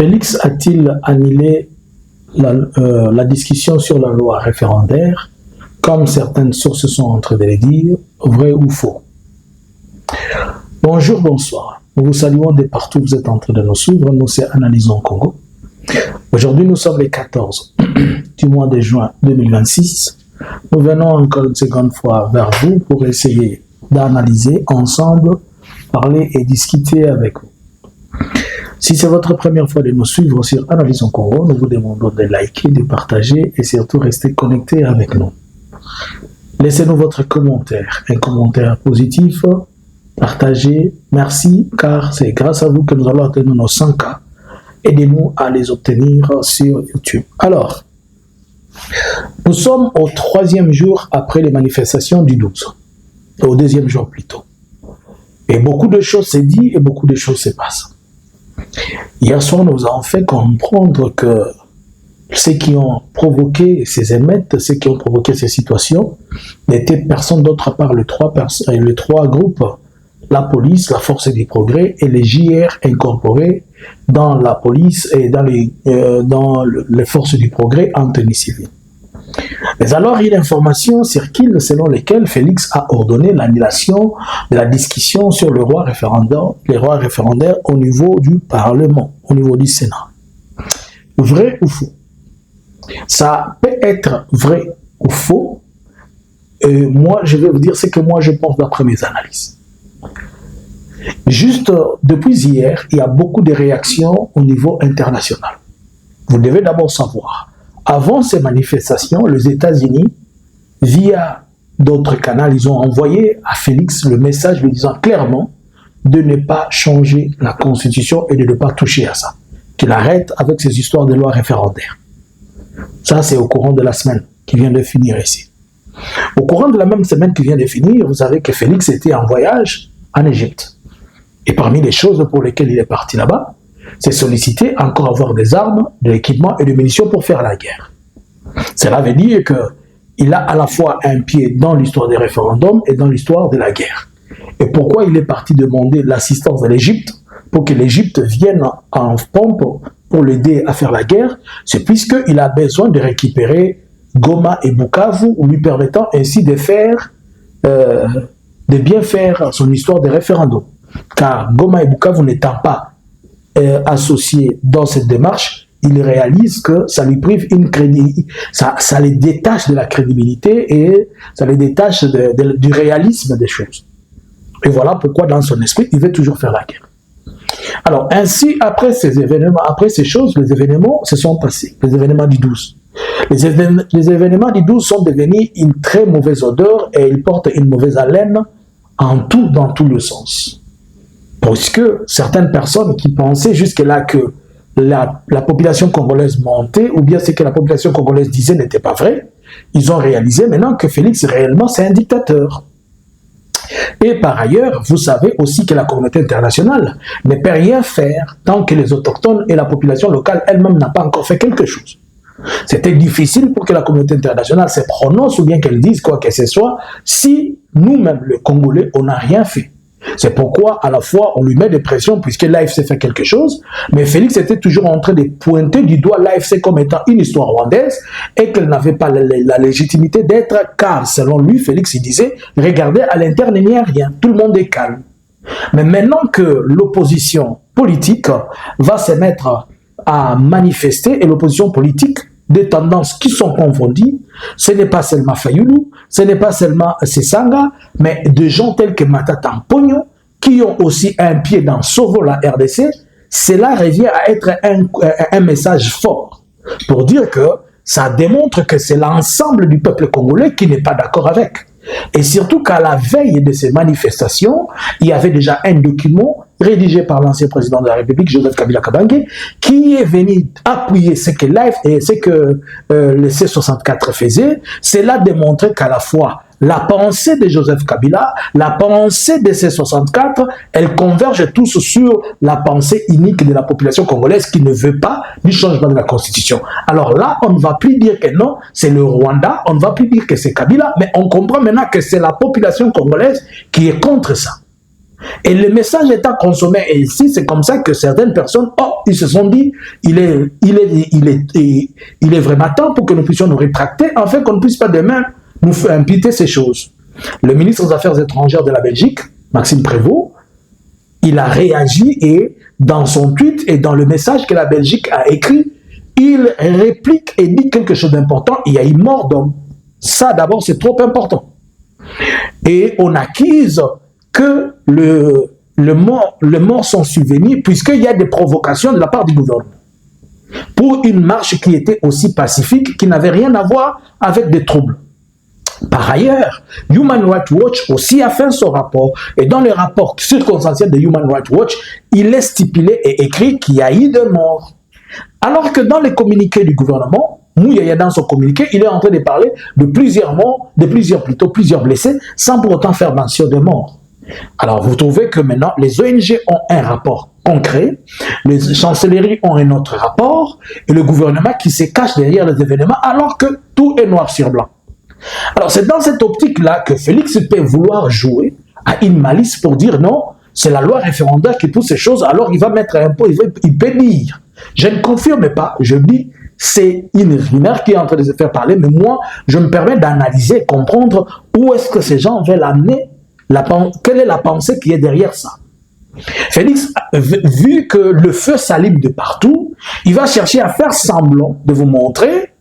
Félix a-t-il annulé la discussion sur la loi référendaire, comme certaines sources sont en train de le dire, vrai ou faux? Bonjour, bonsoir. Nous vous saluons de partout où vous êtes en train de nous suivre. Nous, c'est Analysons Congo. Aujourd'hui, nous sommes les 14 du mois de juin 2026. Nous venons encore une seconde fois vers vous pour essayer d'analyser ensemble, parler et discuter avec vous. Si c'est votre première fois de nous suivre sur Analysons Congo, nous vous demandons de liker, de partager et surtout rester connectés avec nous. Laissez-nous votre commentaire, un commentaire positif, partagez, merci, car c'est grâce à vous que nous allons atteindre nos 100K. Aidez-nous à les obtenir sur YouTube. Alors, nous sommes au 3e jour après les manifestations du 12, au 2e jour plutôt. Et beaucoup de choses s'est dit et beaucoup de choses se passent. Hier soir, nous avons fait comprendre que ceux qui ont provoqué ces émeutes, ceux qui ont provoqué ces situations, n'étaient personne d'autre à part les trois groupes, la police, la force du progrès et les JR incorporés dans la police et dans les forces du progrès en tenue civile. Mais alors, une information circule selon laquelle Félix a ordonné l'annulation de la discussion sur les lois référendaires au niveau du Parlement, au niveau du Sénat. Vrai ou faux? Ça peut être vrai ou faux. Et moi, je vais vous dire ce que moi je pense d'après mes analyses. Juste depuis hier, il y a beaucoup de réactions au niveau international. Vous devez d'abord savoir, avant ces manifestations, les États-Unis, via d'autres canaux, ils ont envoyé à Félix le message lui disant clairement de ne pas changer la Constitution et de ne pas toucher à ça. Qu'il arrête avec ces histoires de loi référendaire. Ça, c'est au courant de la semaine qui vient de finir ici. Au courant de la même semaine qui vient de finir, vous savez que Félix était en voyage en Égypte. Et parmi les choses pour lesquelles il est parti là-bas, c'est solliciter encore avoir des armes, de l'équipement et des munitions pour faire la guerre. Cela veut dire qu'il a à la fois un pied dans l'histoire des référendums et dans l'histoire de la guerre. Et pourquoi il est parti demander l'assistance de l'Égypte pour que l'Égypte vienne en pompe pour l'aider à faire la guerre? C'est puisqu'il a besoin de récupérer Goma et Bukavu, lui permettant ainsi de bien faire son histoire de référendum. Car Goma et Bukavu n'étant pas associés dans cette démarche, il réalise que ça lui prive une crédibilité, ça les détache de la crédibilité et ça les détache du réalisme des choses. Et voilà pourquoi dans son esprit, il veut toujours faire la guerre. Alors ainsi, après ces événements, après ces choses, les événements se sont passés, les événements du 12. Les événements du 12 sont devenus une très mauvaise odeur et ils portent une mauvaise haleine dans tout le sens. Parce que certaines personnes qui pensaient jusque-là que la population congolaise montait, ou bien ce que la population congolaise disait n'était pas vrai, ils ont réalisé maintenant que Félix, réellement, c'est un dictateur. Et par ailleurs, vous savez aussi que la communauté internationale ne peut rien faire tant que les autochtones et la population locale elle-même n'a pas encore fait quelque chose. C'était difficile pour que la communauté internationale se prononce ou bien qu'elle dise quoi que ce soit si nous-mêmes, les Congolais, on n'a rien fait. C'est pourquoi, à la fois, on lui met des pressions puisque l'AFC fait quelque chose, mais Félix était toujours en train de pointer du doigt l'AFC comme étant une histoire rwandaise et qu'elle n'avait pas la légitimité d'être, car selon lui, Félix, il disait, regardez, à l'interne, il n'y a rien, tout le monde est calme. Mais maintenant que l'opposition politique va se mettre à manifester, et l'opposition politique, des tendances qui sont confondues, ce n'est pas seulement Fayoulou, ce n'est pas seulement Sessanga, mais de gens tels que Matata Mpogno, qui ont aussi un pied dans Sauvo la RDC, cela revient à être un message fort, pour dire que ça démontre que c'est l'ensemble du peuple congolais qui n'est pas d'accord avec. Et surtout qu'à la veille de ces manifestations, il y avait déjà un document rédigé par l'ancien président de la République, Joseph Kabila Kabange, qui est venu appuyer ce que le C64 faisait. Cela démontrait qu'à la fois la pensée de Joseph Kabila, la pensée de C64, elles convergent tous sur la pensée unique de la population congolaise qui ne veut pas du changement de la Constitution. Alors là, on ne va plus dire que non, c'est le Rwanda, on ne va plus dire que c'est Kabila, mais on comprend maintenant que c'est la population congolaise qui est contre ça. Et le message étant consommé ici, c'est comme ça que certaines personnes, ils se sont dit, il est vraiment temps pour que nous puissions nous rétracter, afin qu'on ne puisse pas demain nous faire imputer ces choses. Le ministre des Affaires étrangères de la Belgique, Maxime Prévost, il a réagi et dans son tweet et dans le message que la Belgique a écrit, il réplique et dit quelque chose d'important. Il y a une mort d'homme. Ça, d'abord, c'est trop important. Et on accuse que le mort sont subvenus puisqu'il y a des provocations de la part du gouvernement pour une marche qui était aussi pacifique, qui n'avait rien à voir avec des troubles. Par ailleurs, Human Rights Watch aussi a fait son rapport, et dans le rapport circonstanciel de Human Rights Watch, il est stipulé et écrit qu'il y a eu de morts. Alors que dans les communiqués du gouvernement, Mouyaya dans son communiqué, il est en train de parler de plusieurs morts, plusieurs blessés, sans pour autant faire mention de morts. Alors vous trouvez que maintenant, les ONG ont un rapport concret, les chancelleries ont un autre rapport, et le gouvernement qui se cache derrière les événements, alors que tout est noir sur blanc. Alors c'est dans cette optique-là que Félix peut vouloir jouer à une malice pour dire non, c'est la loi référendaire qui pousse ces choses, alors il va mettre un pot, il peut dire. Je ne confirme pas, je dis, c'est une rumeur qui est en train de se faire parler, mais moi, je me permets d'analyser, comprendre où est-ce que ces gens veulent amener, quelle est la pensée qui est derrière ça. Félix, vu que le feu s'allume de partout, il va chercher à faire semblant de vous montrer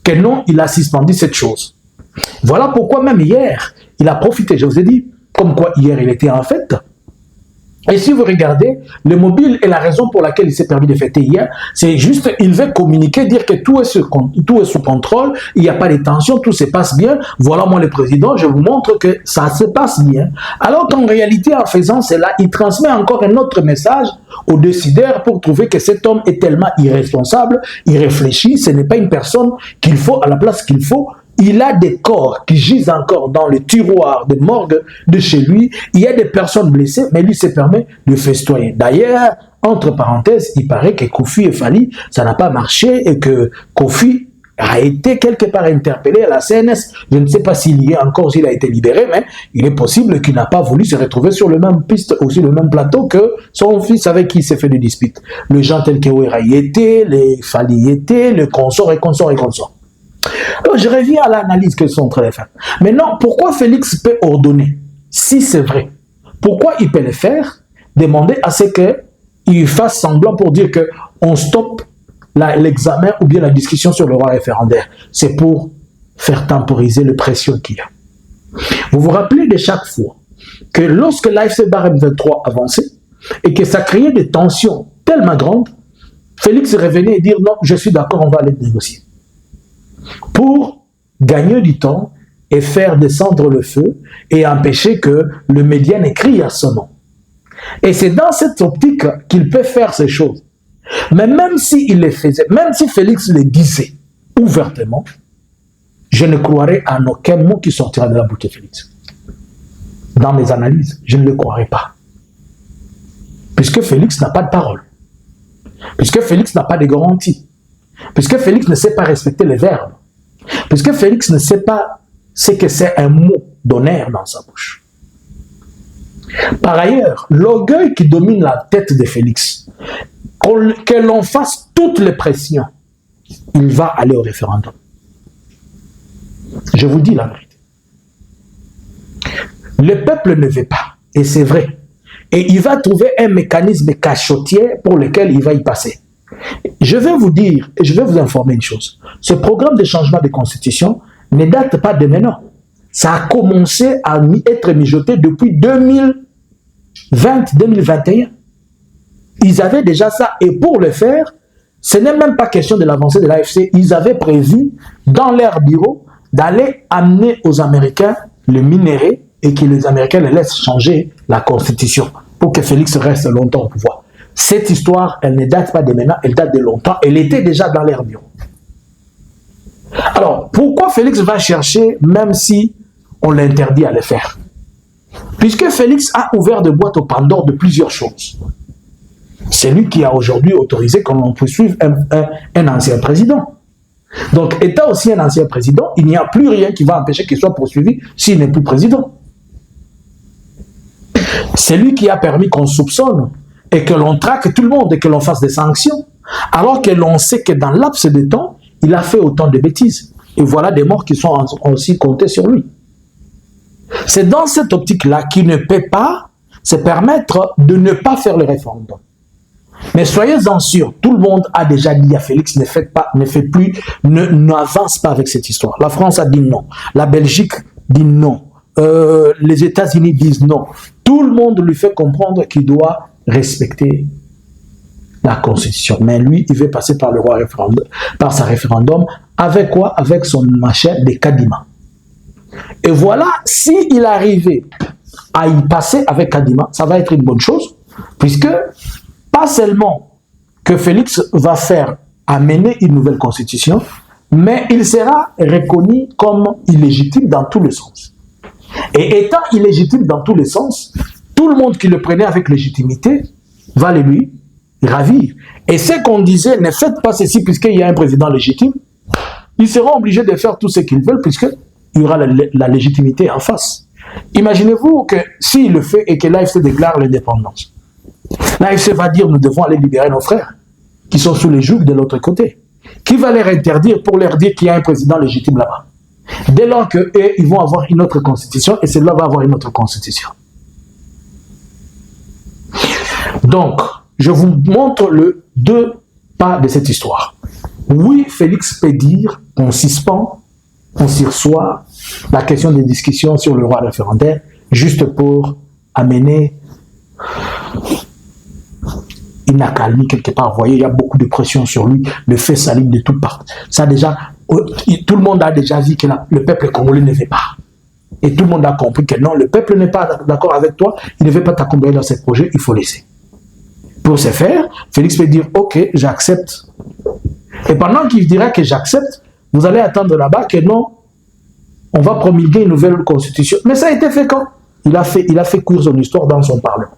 que non, il a suspendu cette chose. Voilà pourquoi même hier, il a profité, je vous ai dit, comme quoi hier il était en fête. Et si vous regardez, le mobile est la raison pour laquelle il s'est permis de fêter hier, c'est juste, il veut communiquer, dire que tout est sous contrôle, il n'y a pas de tension, tout se passe bien. Voilà moi le président, je vous montre que ça se passe bien. Alors qu'en réalité, en faisant cela, il transmet encore un autre message aux décideurs pour trouver que cet homme est tellement irresponsable, irréfléchi, ce n'est pas une personne qu'il faut à la place qu'il faut. Il a des corps qui gisent encore dans le tiroir de morgue de chez lui. Il y a des personnes blessées, mais lui se permet de festoyer. D'ailleurs, entre parenthèses, il paraît que Kofi et Fally, ça n'a pas marché et que Kofi a été quelque part interpellé à la CNS. Je ne sais pas s'il y est encore, s'il a été libéré, mais il est possible qu'il n'a pas voulu se retrouver sur le même piste, aussi le même plateau que son fils avec qui il s'est fait des disputes. Les gens tels que Ouera y étaient, les Fally y étaient, le consort et consort et consort. Alors, je reviens à l'analyse qu'ils sont en train de faire. Maintenant, pourquoi Félix peut ordonner, si c'est vrai, pourquoi il peut le faire, demander à ce qu'il fasse semblant pour dire qu'on stoppe l'examen ou bien la discussion sur le droit référendaire? C'est pour faire temporiser le pression qu'il y a. Vous vous rappelez de chaque fois que lorsque l'AFC Barème 23 avançait et que ça créait des tensions tellement grandes, Félix revenait et dire non, je suis d'accord, on va aller négocier. Pour gagner du temps et faire descendre le feu et empêcher que le média n'écrit à son nom. Et c'est dans cette optique qu'il peut faire ces choses. Mais même s'il les faisait, même si Félix les disait ouvertement, je ne croirais en aucun mot qui sortira de la bouche de Félix. Dans mes analyses, je ne le croirais pas. Puisque Félix n'a pas de parole. Puisque Félix n'a pas de garantie. Puisque Félix ne sait pas respecter les verbes. Puisque Félix ne sait pas ce que c'est un mot d'honneur dans sa bouche. Par ailleurs, l'orgueil qui domine la tête de Félix, que l'on fasse toutes les pressions, il va aller au référendum. Je vous dis la vérité. Le peuple ne veut pas, et c'est vrai. Et il va trouver un mécanisme cachotier pour lequel il va y passer. Je vais vous dire, et je vais vous informer une chose. Ce programme de changement de constitution ne date pas de maintenant. Ça a commencé à être mijoté depuis 2020-2021. Ils avaient déjà ça. Et pour le faire, ce n'est même pas question de l'avancée de l'AFC. Ils avaient prévu, dans leur bureau, d'aller amener aux Américains le minerai et que les Américains les laissent changer la constitution pour que Félix reste longtemps au pouvoir. Cette histoire, elle ne date pas de maintenant, elle date de longtemps. Elle était déjà dans leur bureau. Alors, pourquoi Félix va chercher, même si on l'interdit à le faire? Puisque Félix a ouvert de boîtes au Pandore de plusieurs choses. C'est lui qui a aujourd'hui autorisé qu'on poursuive un ancien président. Donc, étant aussi un ancien président, il n'y a plus rien qui va empêcher qu'il soit poursuivi s'il n'est plus président. C'est lui qui a permis qu'on soupçonne et que l'on traque tout le monde et que l'on fasse des sanctions. Alors que l'on sait que dans laps de temps, il a fait autant de bêtises. Et voilà des morts qui sont aussi comptés sur lui. C'est dans cette optique-là qu'il ne peut pas se permettre de ne pas faire le référendum. Mais soyez-en sûrs, tout le monde a déjà dit à Félix, n'avance pas avec cette histoire. La France a dit non. La Belgique dit non. Les États-Unis disent non. Tout le monde lui fait comprendre qu'il doit respecter la Constitution. Mais lui, il veut passer par le roi référendum, par sa référendum. Avec quoi? Avec son machin de Kadima. Et voilà, s'il arrivait à y passer avec Kadima, ça va être une bonne chose, puisque pas seulement que Félix va faire amener une nouvelle constitution, mais il sera reconnu comme illégitime dans tous les sens. Et étant illégitime dans tous les sens, tout le monde qui le prenait avec légitimité va le lui ravir. Et ce qu'on disait, ne faites pas ceci puisqu'il y a un président légitime, ils seront obligés de faire tout ce qu'ils veulent puisqu'il y aura la légitimité en face. Imaginez-vous que s'il le fait et que l'AFC déclare l'indépendance, l'AFC va dire nous devons aller libérer nos frères qui sont sous les jougs de l'autre côté. Qui va leur interdire pour leur dire qu'il y a un président légitime là-bas? Dès lors qu'eux, ils vont avoir une autre constitution et celle-là va avoir une autre constitution. Donc, je vous montre le deux pas de cette histoire. Oui, Félix peut dire qu'on suspend, on sursoit la question des discussions sur le roi référendaire juste pour amener une accalmie quelque part. Vous voyez, il y a beaucoup de pression sur lui. Le fait s'allume de toutes parts. Ça déjà, tout le monde a déjà vu que le peuple congolais ne veut pas. Et tout le monde a compris que non, le peuple n'est pas d'accord avec toi, il ne veut pas t'accompagner dans ce projet, il faut laisser. Pour ce faire, Félix peut dire, ok, j'accepte. Et pendant qu'il dira que j'accepte, vous allez attendre là-bas que non, on va promulguer une nouvelle constitution. Mais ça a été fait quand? Il a fait court son histoire dans son parlement.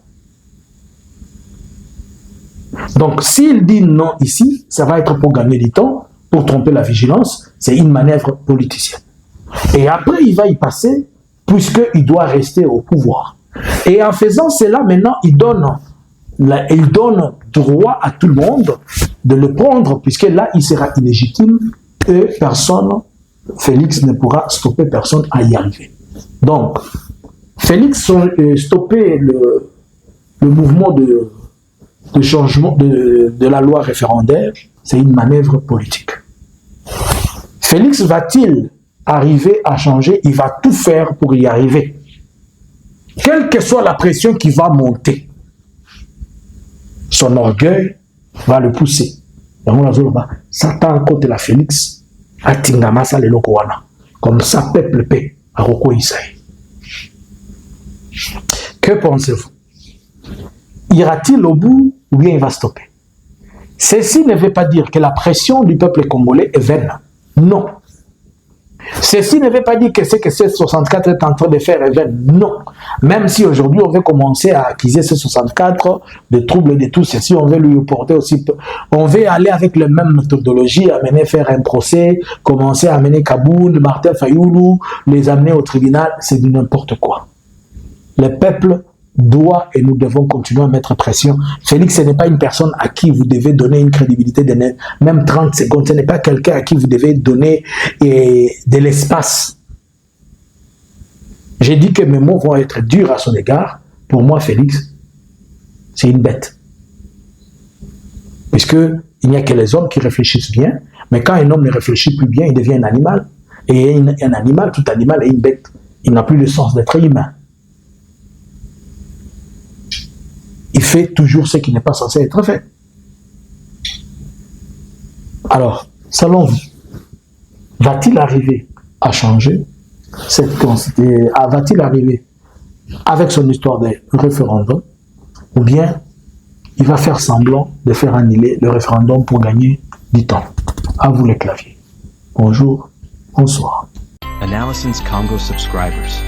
Donc, s'il dit non ici, ça va être pour gagner du temps, pour tromper la vigilance, c'est une manœuvre politicienne. Et après, il va y passer, puisqu'il doit rester au pouvoir. Et en faisant cela, maintenant, il donne droit à tout le monde de le prendre, puisque là, il sera illégitime et personne, Félix ne pourra stopper personne à y arriver. Donc, Félix stopper le mouvement de changement de la loi référendaire, c'est une manœuvre politique. Félix va-t-il arriver à changer? Il va tout faire pour y arriver. Quelle que soit la pression qui va monter, son orgueil va le pousser. Satan côté la Félix, a Tingamasa le Lokowana. Comme ça, peuple paix, à Roko Isaïe. Que pensez-vous? Ira-t-il au bout ou bien il va stopper? Ceci ne veut pas dire que la pression du peuple congolais est vaine. Non. Ceci ne veut pas dire que ce que C64 est en train de faire est vain. Non. Même si aujourd'hui on veut commencer à accuser C64 de troubles de tout ceci, on veut lui porter aussi, on veut aller avec la même méthodologie, amener faire un procès, commencer à amener Kabound, Martin Fayoulou, les amener au tribunal, c'est du n'importe quoi. Le peuple doit et nous devons continuer à mettre pression. Félix, ce n'est pas une personne à qui vous devez donner une crédibilité de même 30 secondes. Ce n'est pas quelqu'un à qui vous devez donner de l'espace. J'ai dit que mes mots vont être durs à son égard. Pour moi, Félix, c'est une bête. Puisqu'il n'y a que les hommes qui réfléchissent bien. Mais quand un homme ne réfléchit plus bien, il devient un animal. Et un animal, tout animal est une bête. Il n'a plus le sens d'être humain. Il fait toujours ce qui n'est pas censé être fait. Alors, selon vous, va-t-il arriver à changer cette constitution? Va-t-il arriver avec son histoire de référendum? Ou bien il va faire semblant de faire annuler le référendum pour gagner du temps? À vous les claviers. Bonjour, bonsoir. Analysins Congo subscribers.